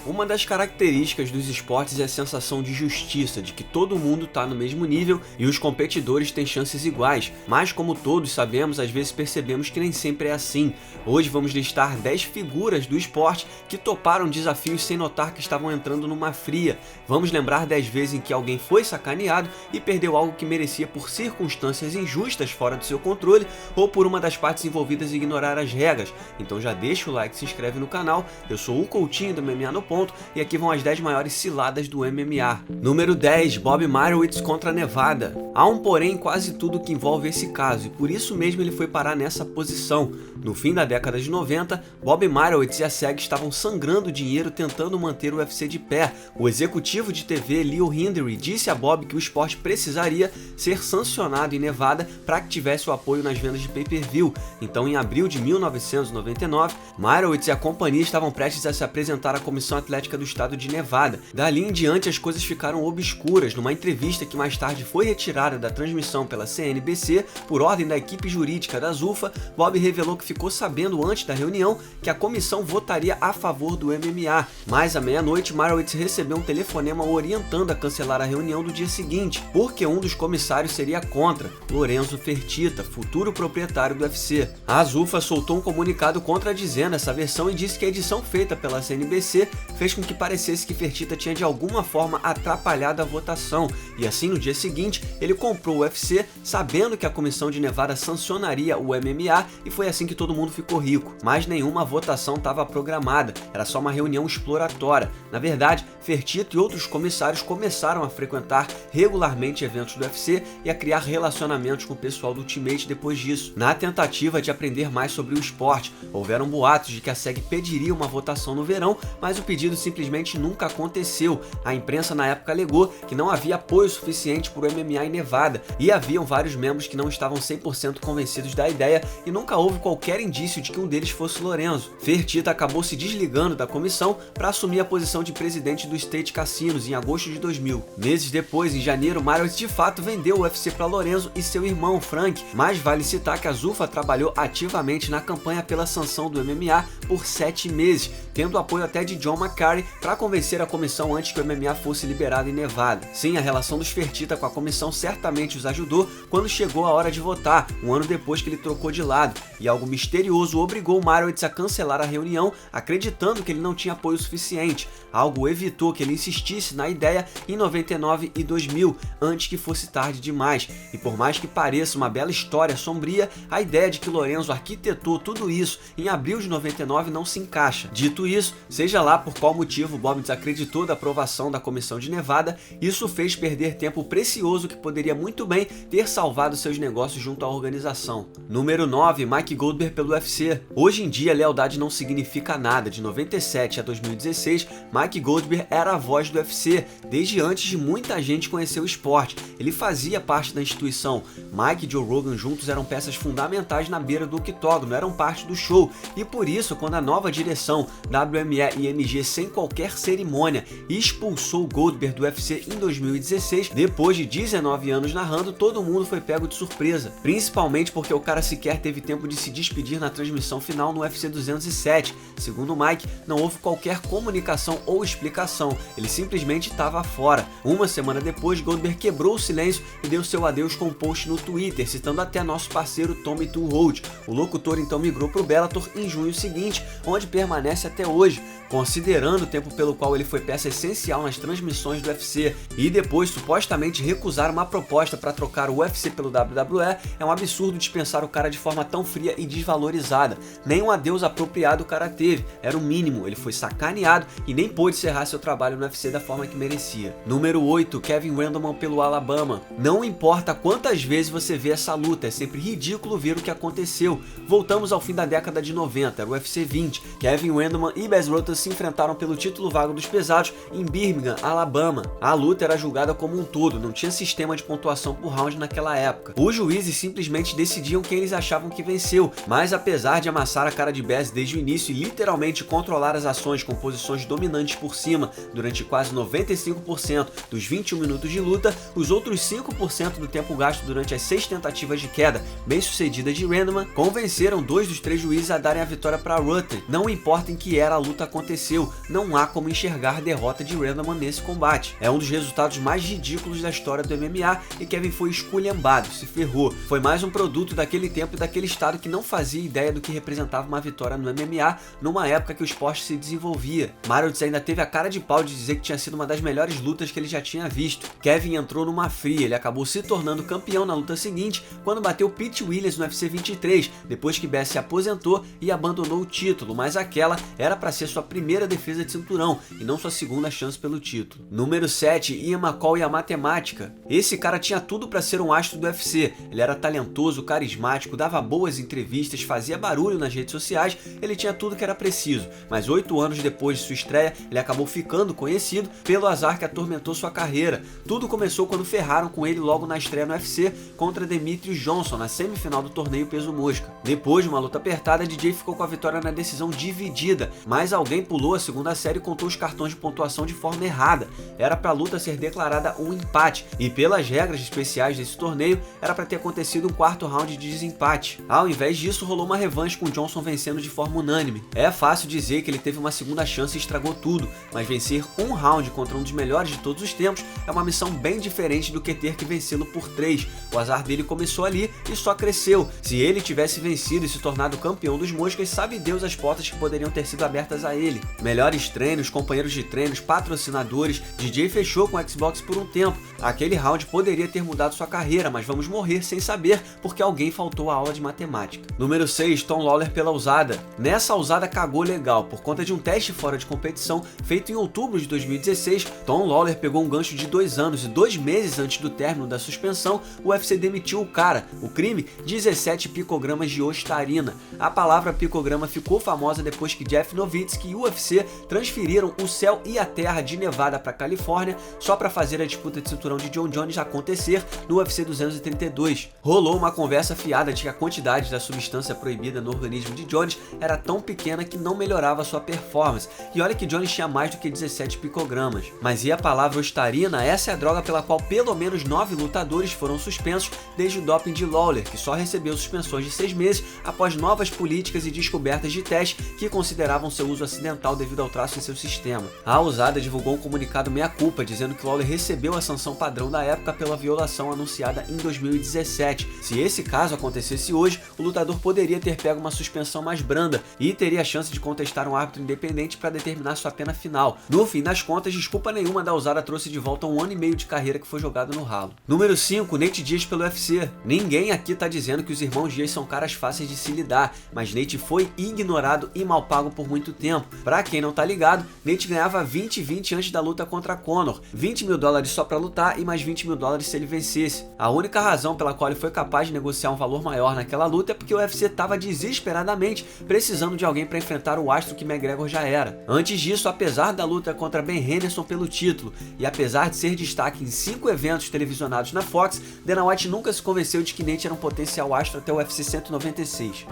Uma das características dos esportes é a sensação de justiça, de que todo mundo está no mesmo nível e os competidores têm chances iguais, mas como todos sabemos, às vezes percebemos que nem sempre é assim. Hoje vamos listar 10 figuras do esporte que toparam desafios sem notar que estavam entrando numa fria. Vamos lembrar 10 vezes em que alguém foi sacaneado e perdeu algo que merecia por circunstâncias injustas fora do seu controle ou por uma das partes envolvidas ignorar as regras. Então já deixa o like e se inscreve no canal. Eu sou o Coutinho do MMA no Ponto e aqui vão as 10 maiores ciladas do MMA. Número 10, Bob Meyrowitz contra Nevada. Há um porém em quase tudo que envolve esse caso e por isso mesmo ele foi parar nessa posição. No fim da década de 90, Bob Meyrowitz e a SEG estavam sangrando dinheiro tentando manter o UFC de pé. O executivo de TV Leo Hindery disse a Bob que o esporte precisaria ser sancionado em Nevada para que tivesse o apoio nas vendas de pay-per-view. Então em abril de 1999, Meyrowitz e a companhia estavam prestes a se apresentar à Comissão Atlética do Estado de Nevada. Dali em diante as coisas ficaram obscuras. Numa entrevista que mais tarde foi retirada da transmissão pela CNBC por ordem da equipe jurídica da Zuffa, Bob revelou que ficou sabendo antes da reunião que a comissão votaria a favor do MMA, mas à meia-noite Meyrowitz recebeu um telefonema orientando a cancelar a reunião do dia seguinte, porque um dos comissários seria contra, Lorenzo Fertitta, futuro proprietário do UFC. A Zuffa soltou um comunicado contradizendo essa versão e disse que a edição feita pela CNBC fez com que parecesse que Fertitta tinha de alguma forma atrapalhado a votação, e assim no dia seguinte ele comprou o UFC sabendo que a comissão de Nevada sancionaria o MMA e foi assim que todo mundo ficou rico. Mas nenhuma votação estava programada, era só uma reunião exploratória. Na verdade, Fertitta e outros comissários começaram a frequentar regularmente eventos do UFC e a criar relacionamentos com o pessoal do Ultimate depois disso, na tentativa de aprender mais sobre o esporte. Houveram boatos de que a SEG pediria uma votação no verão, mas o pedido simplesmente nunca aconteceu. A imprensa na época alegou que não havia apoio suficiente para o MMA em Nevada e haviam vários membros que não estavam 100% convencidos da ideia e nunca houve qualquer indício de que um deles fosse Lorenzo. Fertitta acabou se desligando da comissão para assumir a posição de presidente do State Casinos em agosto de 2000. Meses depois, em janeiro, Meyrowitz de fato vendeu o UFC para Lorenzo e seu irmão Frank, mas vale citar que a Zuffa trabalhou ativamente na campanha pela sanção do MMA por 7 meses, tendo apoio até de John McCarthy para convencer a comissão antes que o MMA fosse liberado em Nevada. Sim, a relação dos Fertitta com a comissão certamente os ajudou quando chegou a hora de votar, um ano depois que ele trocou de lado, e algo misterioso obrigou Meyrowitz a cancelar a reunião, acreditando que ele não tinha apoio suficiente. Algo evitou que ele insistisse na ideia em 99 e 2000, antes que fosse tarde demais. E por mais que pareça uma bela história sombria, a ideia de que Lorenzo arquitetou tudo isso em abril de 99 não se encaixa. Dito isso, seja lá por qual motivo Bob desacreditou da aprovação da comissão de Nevada, isso fez perder tempo precioso que poderia muito bem ter salvado seus negócios junto à organização. Número 9, Mike Goldberg pelo UFC. Hoje em dia, lealdade não significa nada. De 97 a 2016, Mike Goldberg era a voz do UFC, desde antes de muita gente conhecer o esporte. Ele fazia parte da instituição. Mike e Joe Rogan juntos eram peças fundamentais na beira do octógono, eram parte do show, e por isso, quando a nova direção WME e MG, sem qualquer cerimônia, expulsou Goldberg do UFC em 2016, depois de 19 anos narrando, todo mundo foi pego de surpresa, principalmente porque o cara sequer teve tempo de se despedir na transmissão final no UFC 207. Segundo Mike, não houve qualquer comunicação ou explicação, ele simplesmente estava fora. Uma semana depois, Goldberg quebrou o silêncio e deu seu adeus com um post no Twitter, citando até nosso parceiro Tommy Tuhold. O locutor então migrou para o Bellator em junho seguinte, onde permanece até hoje, considerando o tempo pelo qual ele foi peça essencial nas transmissões do UFC e depois supostamente recusar uma proposta para trocar o UFC pelo WWE. É um absurdo dispensar o cara de forma tão fria e desvalorizada. Nem um adeus apropriado o cara teve, era o mínimo, ele foi sacaneado e nem pôde encerrar seu trabalho no UFC da forma que merecia. Número 8, Kevin Randleman pelo Alabama. Não importa quantas vezes você vê essa luta, é sempre ridículo ver o que aconteceu. Voltamos ao fim da década de 90, era o UFC 20. Kevin Randleman e Bas Rutten se enfrentaram pelo título vago dos pesados em Birmingham, Alabama. A luta era julgada como um todo, não tinha sistema de pontuação por round naquela época. Os juízes simplesmente decidiam quem eles achavam que venceu, mas apesar de amassar a cara de Bas desde o início e literalmente controlar as ações com posições dominantes por cima durante quase 95% dos 21 minutos de luta, os outros 5% do tempo gasto durante as 6 tentativas de queda bem sucedidas de Randleman convenceram 2 dos 3 juízes a darem a vitória para Rutten. Não importa em que era a luta aconteceu, não há como enxergar a derrota de Randleman nesse combate. É um dos resultados mais ridículos da história do MMA e Kevin foi esculhambado, se ferrou. Foi mais um produto daquele tempo e daquele estado que não fazia ideia do que representava uma vitória no MMA numa época que o esporte se desenvolvia. Mariusz ainda teve a cara de pau de dizer que tinha sido uma das melhores lutas que ele já tinha visto. Kevin entrou numa fria, ele acabou se tornando campeão na luta seguinte quando bateu Pete Williams no UFC 23, depois que Bass se aposentou e abandonou o título, mas aquela era para ser sua primeira defesa de cinturão e não sua segunda chance pelo título. Número 7, Ian McCall e a matemática. Esse cara tinha tudo para ser um astro do UFC, ele era talentoso, carismático, dava boas entrevistas, fazia barulho nas redes sociais, ele tinha tudo que era preciso, mas 8 anos depois de sua estreia, ele acabou ficando conhecido pelo azar que atormentou sua carreira. Tudo começou quando ferraram com ele logo na estreia no UFC contra Demetrius Johnson na semifinal do torneio peso mosca. Depois de uma luta apertada, DJ ficou com a vitória na decisão dividida, mas alguém pulou a segunda série e contou os cartões de pontuação de forma errada. Era para a luta ser declarada um empate e pelas regras especiais desse torneio era para ter acontecido um quarto round de desempate. Ao invés disso, rolou uma revanche com Johnson vencendo de forma unânime. É fácil dizer que ele teve uma segunda chance e estragou tudo, mas vencer um round contra um dos melhores de todos os tempos é uma missão bem diferente do que ter que vencê-lo por 3. O azar dele começou ali e só cresceu. Se ele tivesse vencido e se tornado campeão dos moscas, sabe Deus as portas que poderiam ter sido abertas a ele. Melhores treinos, companheiros de treinos, patrocinadores, DJ fechou com o Xbox por um tempo. Aquele round poderia ter mudado sua carreira, mas vamos morrer sem saber porque alguém faltou a aula de matemática. Número 6, Tom Lawler pela ousada. Nessa ousada cagou legal, por conta de um teste fora de competição feito em outubro de 2016, Tom Lawler pegou um gancho de 2 anos e 2 meses antes do término da suspensão, o UFC demitiu o cara. O crime? 17 picogramas de ostarina. A palavra picograma ficou famosa depois que Jeff Nowitzki e o UFC transferiram o céu e a terra de Nevada para Califórnia só para fazer a disputa de cinturão de John Jones acontecer no UFC 232. Rolou uma conversa fiada de que a quantidade da substância proibida no organismo de Jones era tão pequena que não melhorava sua performance, e olha que Jones tinha mais do que 17 picogramas. Mas e a palavra ostarina? Essa é a droga pela qual pelo menos 9 lutadores foram suspensos desde o doping de Lawler, que só recebeu suspensões de 6 meses após novas políticas e descobertas de teste que consideravam seu uso acidental devido ao traço em seu sistema. A ousada divulgou um comunicado meia-culpa, dizendo que Lawler recebeu a sanção padrão da época pela violação anunciada em 2017. Se esse caso acontecesse hoje, o lutador poderia ter pego uma suspensão mais branda e teria a chance de contestar um árbitro independente para determinar sua pena final. No fim das contas, desculpa nenhuma da ousada trouxe de volta 1 ano e meio de carreira que foi jogado no ralo. Número 5, Nate Diaz pelo UFC. Ninguém aqui tá dizendo que os irmãos Diaz são caras fáceis de se lidar, mas Nate foi ignorado e mal pago por muito tempo. Pra quem não tá ligado, Nate ganhava 20 antes da luta contra Conor, $20 mil só pra lutar e mais $20 mil se ele vencesse. A única razão pela qual ele foi capaz de negociar um valor maior naquela luta é porque o UFC tava desesperadamente precisando de alguém para enfrentar o astro que McGregor já era. Antes disso, apesar da luta contra Ben Henderson pelo título e apesar de ser destaque em 5 eventos televisionados na Fox, Dana White nunca se convenceu de que Nate era um potencial astro até o UFC 196.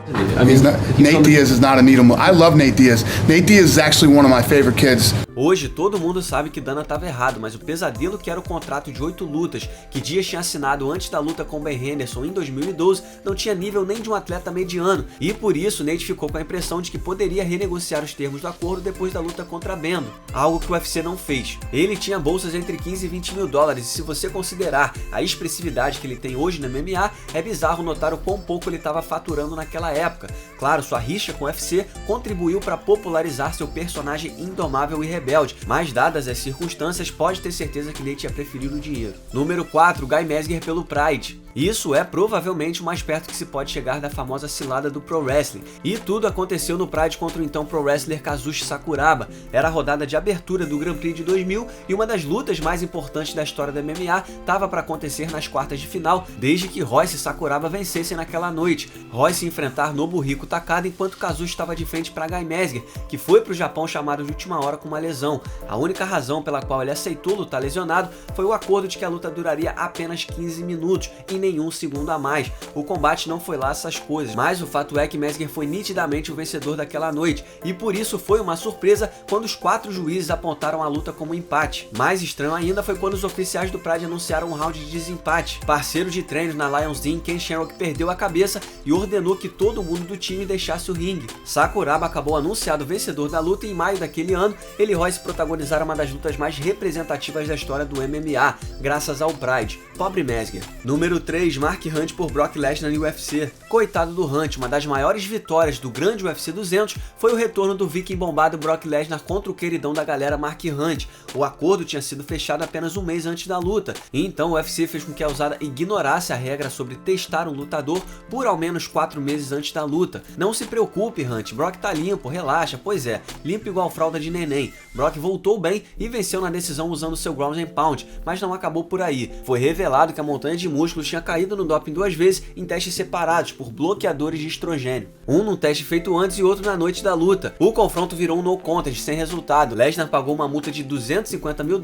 Nate Diaz is not a needle mover. I love Nate Diaz. Nate Diaz is actually one of my favorite kids. Hoje todo mundo sabe que Dana estava errado, mas o pesadelo que era o contrato de 8 lutas que Diaz tinha assinado antes da luta com Ben Henderson em 2012 não tinha nível nem de um atleta mediano, e por isso Nate ficou com a impressão de que poderia renegociar os termos do acordo depois da luta contra Bendo, algo que o UFC não fez. Ele tinha bolsas entre 15 e 20 mil dólares, e se você considerar a expressividade que ele tem hoje no MMA, é bizarro notar o quão pouco ele estava faturando naquela época. Claro, sua rixa com o UFC contribuiu para popularizar seu personagem indomável e rebelde, mas dadas as circunstâncias, pode ter certeza que Nate ia preferir o dinheiro. Número 4, Guy Mezger pelo Pride. Isso é provavelmente o mais perto que se pode chegar da famosa cilada do Pro Wrestling, e tudo aconteceu no Pride contra o então Pro Wrestler Kazushi Sakuraba. Era a rodada de abertura do Grand Prix de 2000 e uma das lutas mais importantes da história da MMA estava para acontecer nas quartas de final, desde que Royce e Sakuraba vencessem naquela noite. Royce enfrentar Nobuhiko Takada enquanto Kazushi estava de frente para Guy Mezger, que foi para o Japão chamado de última hora com uma lesão. A única razão pela qual ele aceitou lutar lesionado foi o acordo de que a luta duraria apenas 15 minutos, e nenhum segundo a mais. O combate não foi lá essas coisas, mas o fato é que Mezger foi nitidamente o vencedor daquela noite, e por isso foi uma surpresa quando os 4 juízes apontaram a luta como empate. Mais estranho ainda foi quando os oficiais do Pride anunciaram um round de desempate. Parceiro de treinos na Lions Den, Ken Shamrock perdeu a cabeça e ordenou que todo mundo do time deixasse o ringue. Sakuraba acabou anunciado vencedor da luta e em maio daquele ano, ele e Royce protagonizaram uma das lutas mais representativas da história do MMA, graças ao Pride. Pobre Mezger. Número 3, Mark Hunt por Brock Lesnar no UFC. Coitado do Hunt, uma das maiores vitórias do grande UFC 200 foi o retorno do viking bombado Brock Lesnar contra o queridão da galera Mark Hunt. O acordo tinha sido fechado apenas um mês antes da luta, e então o UFC fez com que a usada ignorasse a regra sobre testar um lutador por ao menos 4 meses antes da luta. Não se preocupe, Hunt, Brock tá limpo, relaxa. Pois é, limpo igual fralda de neném. Brock voltou bem e venceu na decisão usando seu ground and pound, mas não acabou por aí. Foi revelado que a montanha de músculos tinha caído no doping 2 vezes em testes separados por bloqueadores de estrogênio. Um num teste feito antes e outro na noite da luta. O confronto virou um no contest sem resultado. Lesnar pagou uma multa de $250 mil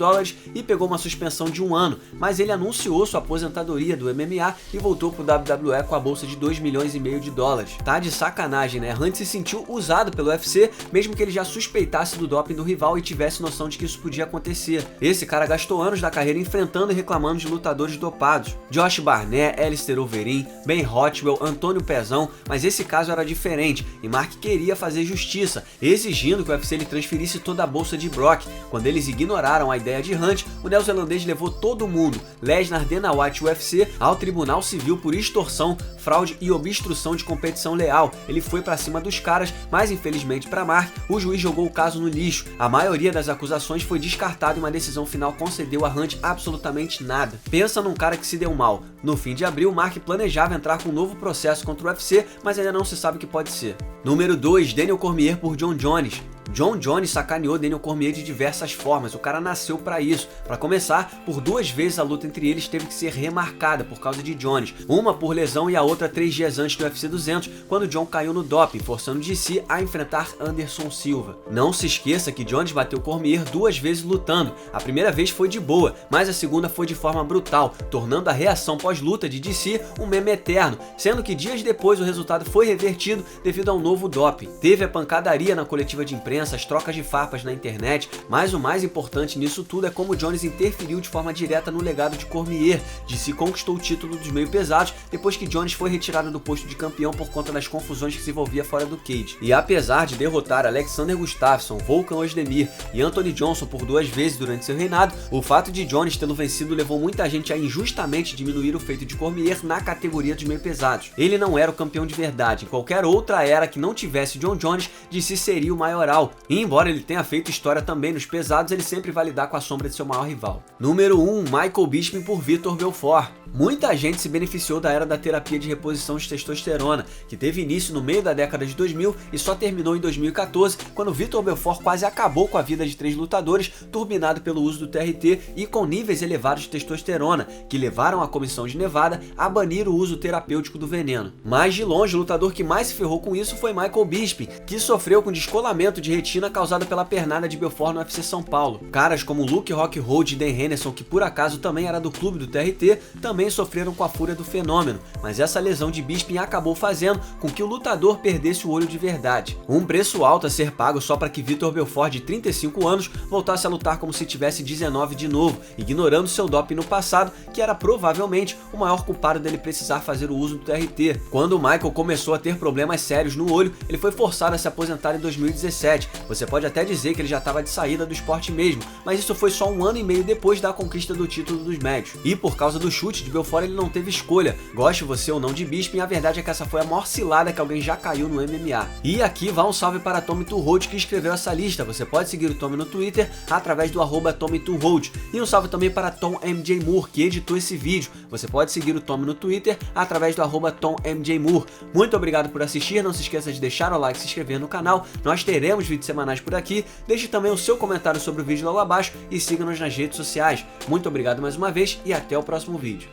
e pegou uma suspensão de 1 ano, mas ele anunciou sua aposentadoria do MMA e voltou pro WWE com a bolsa de $2,5 milhões. Tá de sacanagem, né? Hunt se sentiu usado pelo UFC, mesmo que ele já suspeitasse do doping do rival e tivesse noção de que isso podia acontecer. Esse cara gastou anos da carreira enfrentando e reclamando de lutadores dopados. Josh Barnett, Alistair Overeem, Ben Rothwell, Antônio Pezão, mas esse caso era diferente e Mark queria fazer justiça, exigindo que o UFC lhe transferisse toda a bolsa de Brock. Quando eles ignoraram a ideia de Hunt, o neozelandês levou todo mundo, Lesnar, Dana White e UFC, ao Tribunal Civil por extorsão, fraude e obstrução de competição leal. Ele foi pra cima dos caras, mas infelizmente para Mark, o juiz jogou o caso no lixo. A maioria das acusações foi descartada e uma decisão final concedeu a Hunt absolutamente nada. Pensa num cara que se deu mal. No fim de abril, Mark planejava entrar com um novo processo contra o UFC, mas ainda não se sabe o que pode ser. Número 2, Daniel Cormier por John Jones. John Jones sacaneou Daniel Cormier de diversas formas, o cara nasceu pra isso. Pra começar, por 2 vezes a luta entre eles teve que ser remarcada por causa de Jones, uma por lesão e a outra 3 dias antes do UFC 200, quando John caiu no doping, forçando DC a enfrentar Anderson Silva. Não se esqueça que Jones bateu Cormier 2 vezes lutando, a primeira vez foi de boa, mas a segunda foi de forma brutal, tornando a reação pós-luta de DC um meme eterno, sendo que dias depois o resultado foi revertido devido a um novo doping. Teve a pancadaria na coletiva de imprensa, as trocas de farpas na internet, mas o mais importante nisso tudo é como Jones interferiu de forma direta no legado de Cormier. DC conquistou o título dos meio pesados depois que Jones foi retirado do posto de campeão por conta das confusões que se envolvia fora do cage. E apesar de derrotar Alexander Gustafsson, Volkan Ozdemir e Anthony Johnson por 2 vezes durante seu reinado, o fato de Jones tê-lo vencido levou muita gente a injustamente diminuir o feito de Cormier na categoria dos meio pesados. Ele não era o campeão de verdade. Em qualquer outra era que não tivesse John Jones, DC seria o maioral. E embora ele tenha feito história também nos pesados, ele sempre vai lidar com a sombra de seu maior rival. Número 1, Michael Bisping por Vitor Belfort. Muita gente se beneficiou da era da terapia de reposição de testosterona, que teve início no meio da década de 2000 e só terminou em 2014, quando Vitor Belfort quase acabou com a vida de 3 lutadores, turbinado pelo uso do TRT e com níveis elevados de testosterona, que levaram a Comissão de Nevada a banir o uso terapêutico do veneno. Mas de longe, o lutador que mais se ferrou com isso foi Michael Bisping, que sofreu com descolamento de retina causada pela pernada de Belfort no UFC São Paulo. Caras como Luke Rockhold e Dan Henderson, que por acaso também era do clube do TRT, também sofreram com a fúria do fenômeno, mas essa lesão de Bisping acabou fazendo com que o lutador perdesse o olho de verdade. Um preço alto a ser pago só para que Vitor Belfort, de 35 anos, voltasse a lutar como se tivesse 19 de novo, ignorando seu doping no passado, que era provavelmente o maior culpado dele precisar fazer o uso do TRT. Quando o Michael começou a ter problemas sérios no olho, ele foi forçado a se aposentar em 2017. Você pode até dizer que ele já estava de saída do esporte mesmo, mas isso foi só 1 ano e meio depois da conquista do título dos médios. E por causa do chute de Belfort, ele não teve escolha. Goste você ou não de Bisping, a verdade é que essa foi a maior cilada que alguém já caiu no MMA. E aqui vai um salve para Tommy Tuhold, que escreveu essa lista. Você pode seguir o Tommy no Twitter através do @TommyTuhold. E um salve também para Tom MJ Moore, que editou esse vídeo. Você pode seguir o Tommy no Twitter através do @TomMJMoore. Muito obrigado por assistir, não se esqueça de deixar o like e se inscrever no canal. Nós teremos vídeos semanais por aqui. Deixe também o seu comentário sobre o vídeo logo abaixo e siga-nos nas redes sociais. Muito obrigado mais uma vez e até o próximo vídeo.